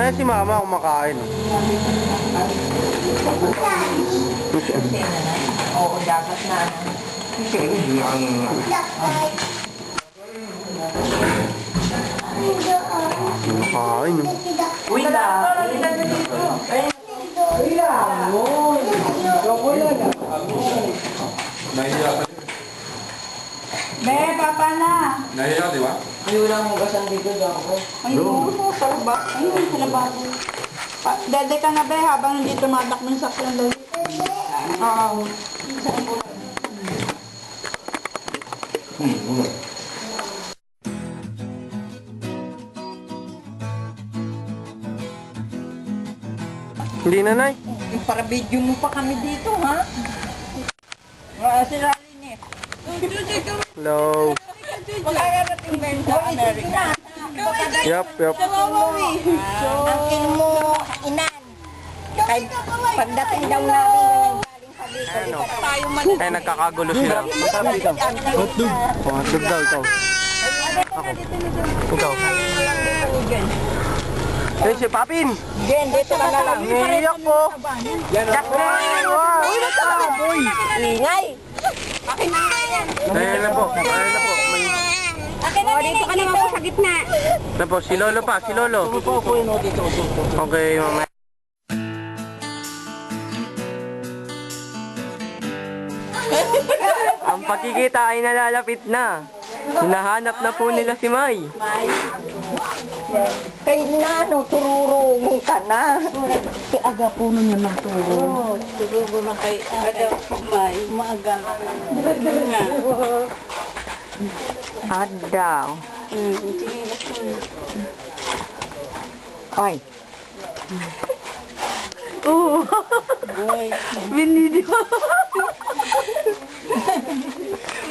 Ayan si mama kumakain. Oo, dapat na. Kumakain. Uy na. Nahiya ka. Be, papa na. Nahiya ka, di ba? Hindi lang hugasan dito ako. Ayun, sa labas. Ayun, sa labas. Dede ka na, be, habang hindi tumatakbo yung sakyan dali. Oo. Hindi na, Nay. Para video mo pa kami dito, ha? Si Ralin eh. Hello. Magkakarating ba yun sa Amerika? Yup, yup. Angkin mo, inan. Kay pagdating daw namin yung galing sa Bicol, Ano? tayo man. Ay, nagkakagulo sila. Hotdog daw, ikaw. Ako. Ikaw. Eh, si Papin! Jen, dito ka na lang. Naiiyak po! Jack na! Uy, boy! Ingay! Akin na nga yan. Ayan na po, ayan na po. May... Akin na dito ka naman po sa gitna. Na po, si Lolo pa, si Lolo. Okay, mama. Ang pagkikita ay nalalapit na. Hinahanap na po nila si May. Kay Nano, tururungon ka na. Si aga po nun naman turo. Siguro na kay aga may maaga. Adaw. Ay. Oo. Binidio.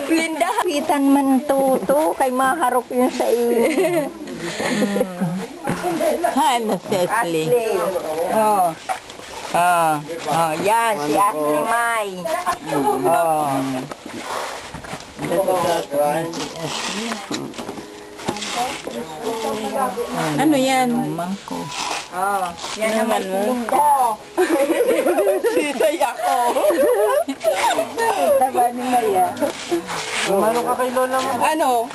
Linda, pitan man tuto, kay maharok yun sa iyo. Hi, Miss Ashley. Oh. Oh, oh, yan, si Ashley May. Oh. Ano yan? Mangko. Oh, yan naman si Linda. Sitay ako. Taba ni Maya. Ano ka kay Lola mo? Ano?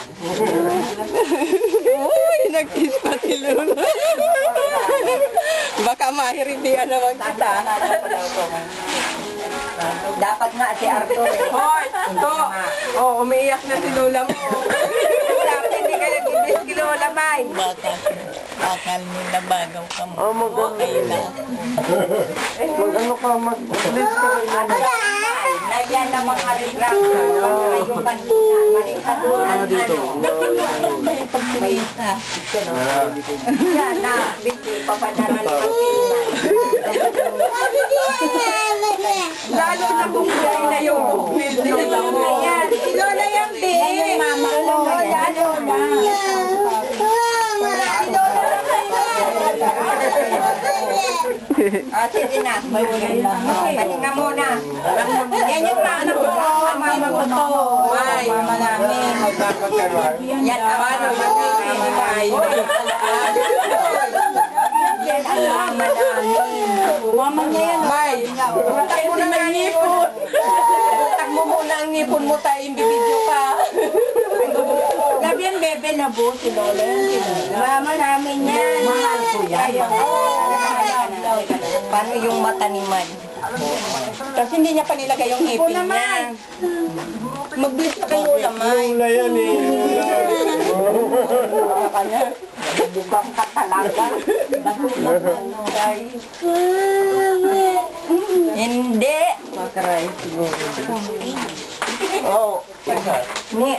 Uy, nag-kiss pa si Lola. Baka mahiridian naman kita. Dapat nga si Arthur eh. Hoy, to. Oh, umiiyak na si Lola mo. Dapat hindi ka nag-ibig kay Lola May. Akal nila bagaw ka mo. Oh, mag-ano ka, mag-please ka kay Lola. Nagyan na mga regrap. Yung kanina, malikatunan dito. May pagpilita. Yan na, biti, papadala lang ang Lalo na kung yan na yung building. Ayan, si Lola yan, di. Yung mama ko. Lola, Lola. Sige na. Pahinga muna. Yan yung mama ko. Ang mama ko to. Ay, mama namin. Yan ang mama namin. Yan ang mama namin. Mama niya yan. May, utang mo na ng ngipon. Utang mo muna ang ngipon mo tayo, bibidyo ka. Labi ang bebe na po, si Lola. Mama namin yan. Mahal ko yan. Paano yung mata ni Man? Kasi hindi niya pa nilagay yung ngipin niya. Mag-bless na kayo lamay. Lola yan eh. Bukang ka talaga. Hindi. Makaray siguro. Oo. Ni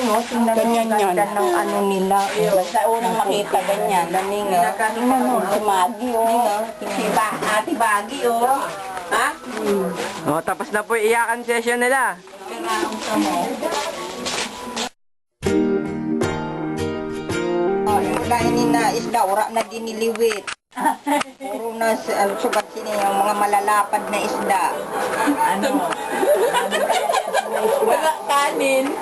mo, tingnan mo Ganyan ang yan. ganda ng ano nila. Basta unang makita ganyan. Tingnan mo, si Maggie, oh. Si Ate Baggy, oh. Ha? Oh, tapos na po yung iyakan session nila. Kailangan ka mo. Yung lainin na isda, ura na giniliwit. Puro na sugat sini yung mga malalapad na isda. Wala kanin.